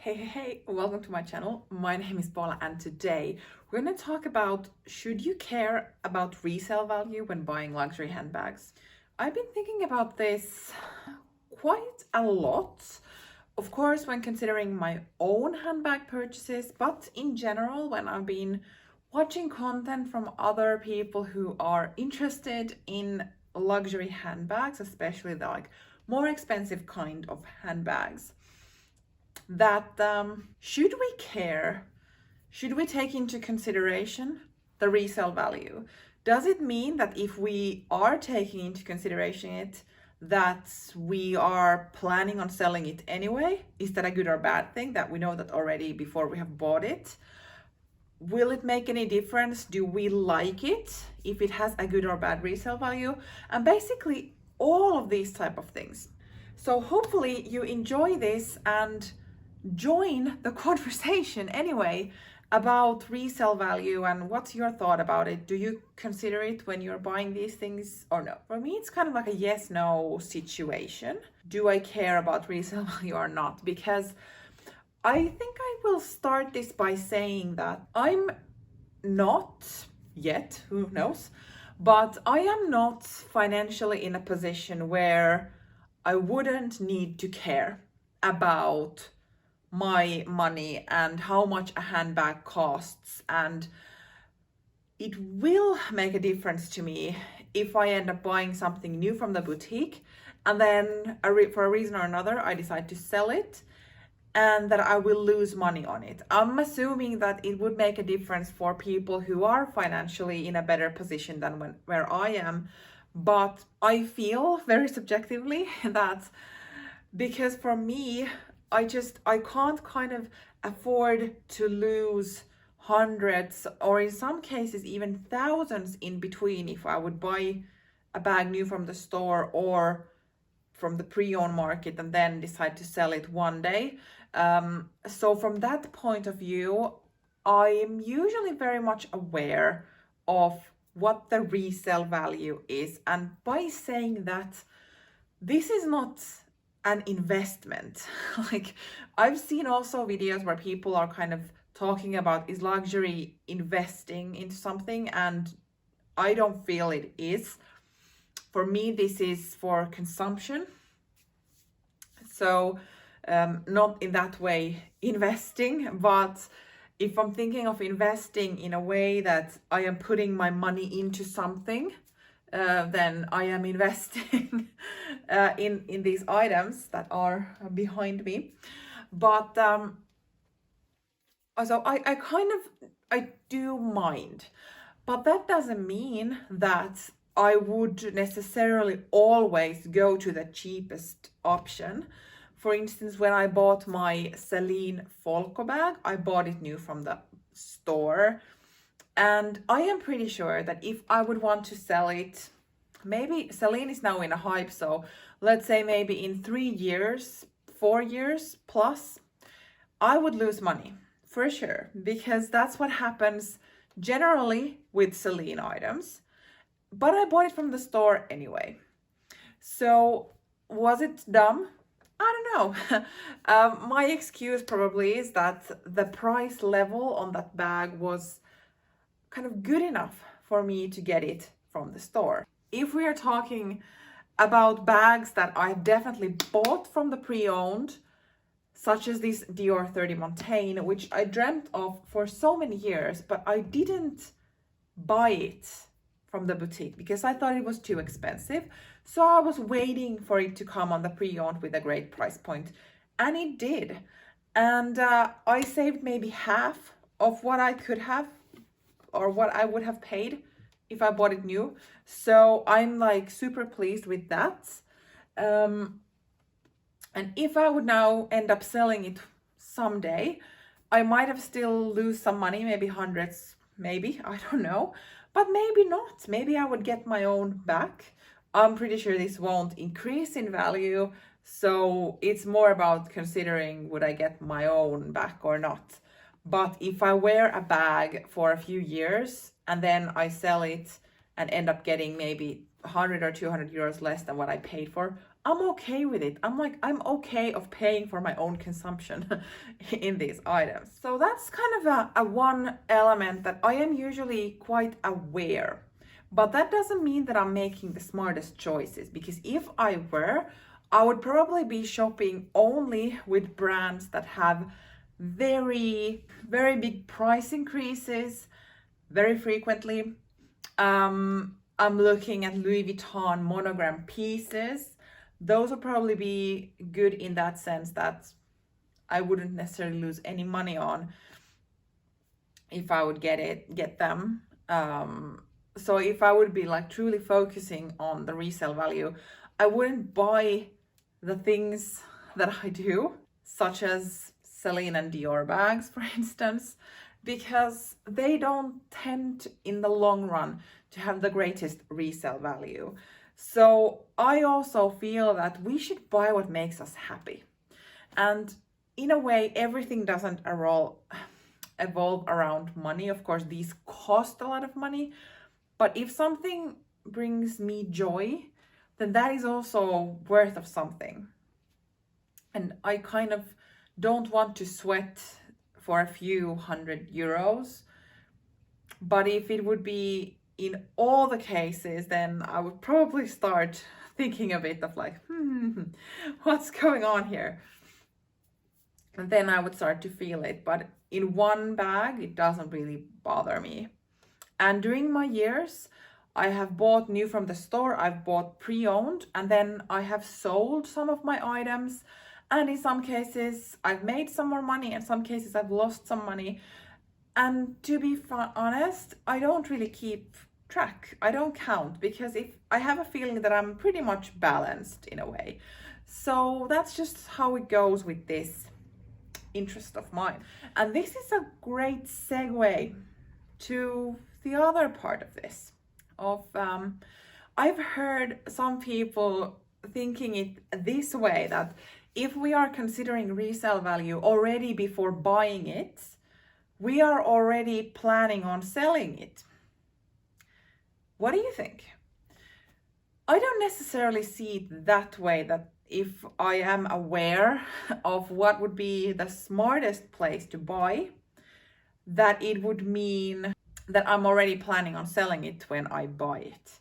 Hey, welcome to my channel. My name is Paula and today we're going to talk about should you care about resale value when buying luxury handbags? I've been thinking about this quite a lot, of course, when considering my own handbag purchases, but in general, when I've been watching content from other people who are interested in luxury handbags, especially the more expensive kind of handbags. That should we care? Should we take into consideration the resale value? Does it mean that if we are taking into consideration it, that we are planning on selling it anyway? Is that a good or bad thing that we know that already before we have bought it? Will it make any difference? Do we like it if it has a good or bad resale value? And basically all of these type of things. So hopefully you enjoy this and join the conversation anyway about resale value and what's your thought about it. Do you consider it when you're buying these things or no? For me, it's kind of like a yes-no situation. Do I care about resale value or not? Because I think I will start this by saying that I'm not yet, who knows, but I am not financially in a position where I wouldn't need to care about my money and how much a handbag costs, and it will make a difference to me if I end up buying something new from the boutique and then for a reason or another I decide to sell it and that I will lose money on it. I'm assuming that it would make a difference for people who are financially in a better position than where I am, but I feel very subjectively that because for me, I can't kind of afford to lose hundreds or in some cases even thousands in between if I would buy a bag new from the store or from the pre-owned market and then decide to sell it one day. So from that point of view, I am usually very much aware of what the resale value is. And by saying that, this is not an investment. Like I've seen also videos where people are kind of talking about is luxury investing into something, and I don't feel it is. For me, this is for consumption. So not in that way investing, but if I'm thinking of investing in a way that I am putting my money into something, then I am investing in these items that are behind me. But so I do mind, but that doesn't mean that I would necessarily always go to the cheapest option. For instance, when I bought my Celine Folco bag, I bought it new from the store. And I am pretty sure that if I would want to sell it, maybe Celine is now in a hype, so let's say maybe in 3 years, 4 years plus, I would lose money for sure, because that's what happens generally with Celine items. But I bought it from the store anyway. So was it dumb? I don't know. My excuse probably is that the price level on that bag was kind of good enough for me to get it from the store. If we are talking about bags that I've definitely bought from the pre-owned, such as this Dior 30 Montaigne, which I dreamt of for so many years, but I didn't buy it from the boutique because I thought it was too expensive. So I was waiting for it to come on the pre-owned with a great price point, and it did. And I saved maybe half of what I could have or what I would have paid if I bought it new. So I'm like super pleased with that. And if I would now end up selling it someday, I might have still lose some money, maybe hundreds, maybe, I don't know, but maybe not. Maybe I would get my own back. I'm pretty sure this won't increase in value. So it's more about considering would I get my own back or not. But if I wear a bag for a few years and then I sell it and end up getting maybe 100 or 200 euros less than what I paid for, I'm okay with it. I'm okay of paying for my own consumption in these items. So that's kind of a one element that I am usually quite aware. But that doesn't mean that I'm making the smartest choices, because if I were, I would probably be shopping only with brands that have very, very big price increases very frequently. I'm looking at Louis Vuitton monogram pieces. Those would probably be good in that sense that I wouldn't necessarily lose any money on if I would get them. So if I would be like truly focusing on the resale value, I wouldn't buy the things that I do, such as Celine and Dior bags, for instance, because they don't tend in the long run to have the greatest resale value. So I also feel that we should buy what makes us happy. And in a way, everything doesn't evolve around money. Of course, these cost a lot of money, but if something brings me joy, then that is also worth of something. And I kind of don't want to sweat for a few €100. But if it would be in all the cases, then I would probably start thinking a bit of like, what's going on here? And then I would start to feel it. But in one bag, it doesn't really bother me. And during my years, I have bought new from the store, I've bought pre-owned, and then I have sold some of my items. And in some cases, I've made some more money, in some cases, I've lost some money. And to be honest, I don't really keep track. I don't count, because if I have a feeling that I'm pretty much balanced in a way. So that's just how it goes with this interest of mine. And this is a great segue to the other part of this. I've heard some people thinking it this way, that if we are considering resale value already before buying it, we are already planning on selling it. What do you think? I don't necessarily see it that way, that if I am aware of what would be the smartest place to buy, that it would mean that I'm already planning on selling it when I buy it.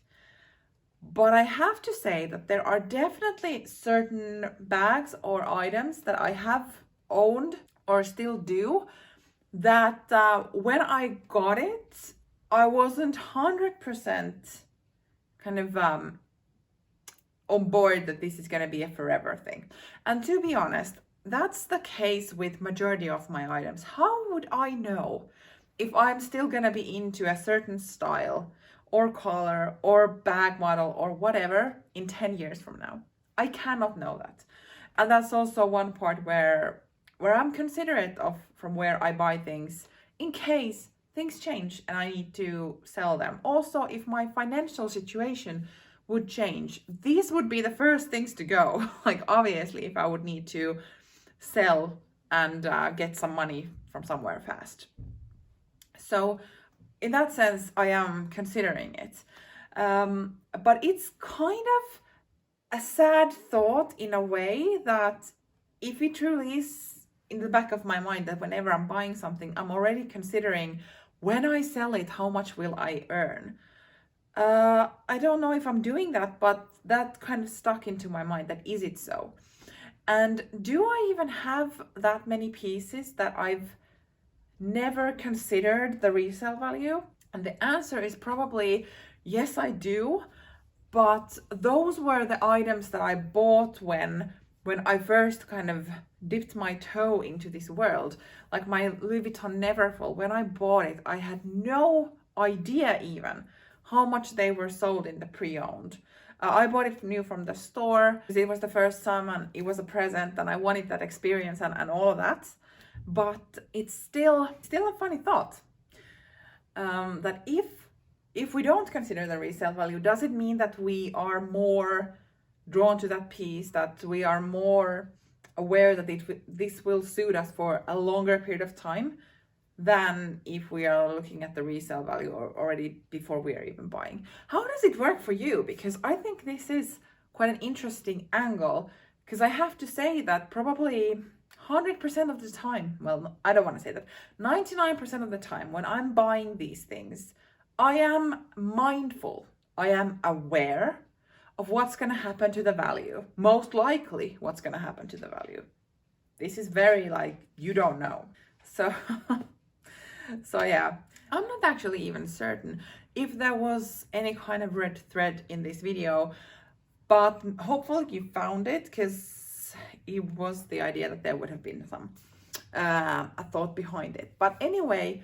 But I have to say that there are definitely certain bags or items that I have owned or still do, that when I got it, I wasn't 100% kind of on board that this is going to be a forever thing. And to be honest, that's the case with majority of my items. How would I know if I'm still going to be into a certain style or color or bag model or whatever in 10 years from now? I cannot know that. And that's also one part where I'm considerate of from where I buy things, in case things change and I need to sell them. Also, if my financial situation would change, these would be the first things to go. Like, obviously, if I would need to sell and get some money from somewhere fast. So in that sense, I am considering it. But it's kind of a sad thought in a way, that if it truly is in the back of my mind that whenever I'm buying something, I'm already considering, when I sell it, how much will I earn? I don't know if I'm doing that, but that kind of stuck into my mind, that is it so? And do I even have that many pieces that I've never considered the resale value? And the answer is probably yes, I do. But those were the items that I bought when I first kind of dipped my toe into this world. Like my Louis Vuitton Neverfull, when I bought it, I had no idea even how much they were sold in the pre-owned. I bought it new from the store because it was the first time and it was a present and I wanted that experience and all of that. But it's still a funny thought, that if we don't consider the resale value, does it mean that we are more drawn to that piece, that we are more aware that this will suit us for a longer period of time than if we are looking at the resale value already before we are even buying? How does it work for you? Because I think this is quite an interesting angle, because I have to say that probably 100% of the time, well, I don't want to say that, 99% of the time when I'm buying these things, I am mindful, I am aware of what's going to happen to the value, most likely what's going to happen to the value. This is very like, you don't know. So, so yeah, I'm not actually even certain if there was any kind of red thread in this video, but hopefully you found it, because it was the idea that there would have been some a thought behind it. But anyway,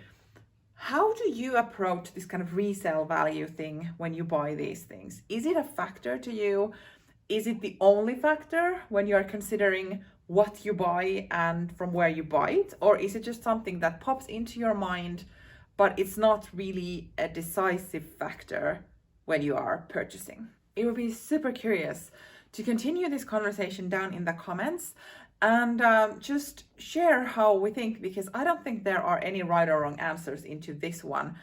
how do you approach this kind of resale value thing when you buy these things? Is it a factor to you? Is it the only factor when you're considering what you buy and from where you buy it? Or is it just something that pops into your mind, but it's not really a decisive factor when you are purchasing? It would be super curious to continue this conversation down in the comments, and just share how we think, because I don't think there are any right or wrong answers into this one.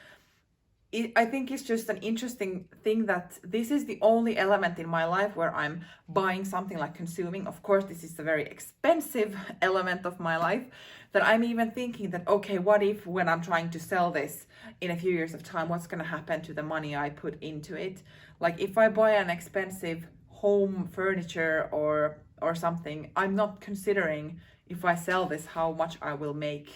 I think it's just an interesting thing that this is the only element in my life where I'm buying something like consuming. Of course, this is a very expensive element of my life, that I'm even thinking that, okay, what if when I'm trying to sell this in a few years of time, what's going to happen to the money I put into it? Like if I buy an expensive home furniture or something, I'm not considering if I sell this, how much I will make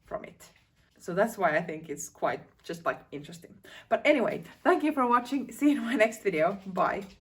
from it. So that's why I think it's quite just like interesting. But anyway, thank you for watching. See you in my next video. Bye.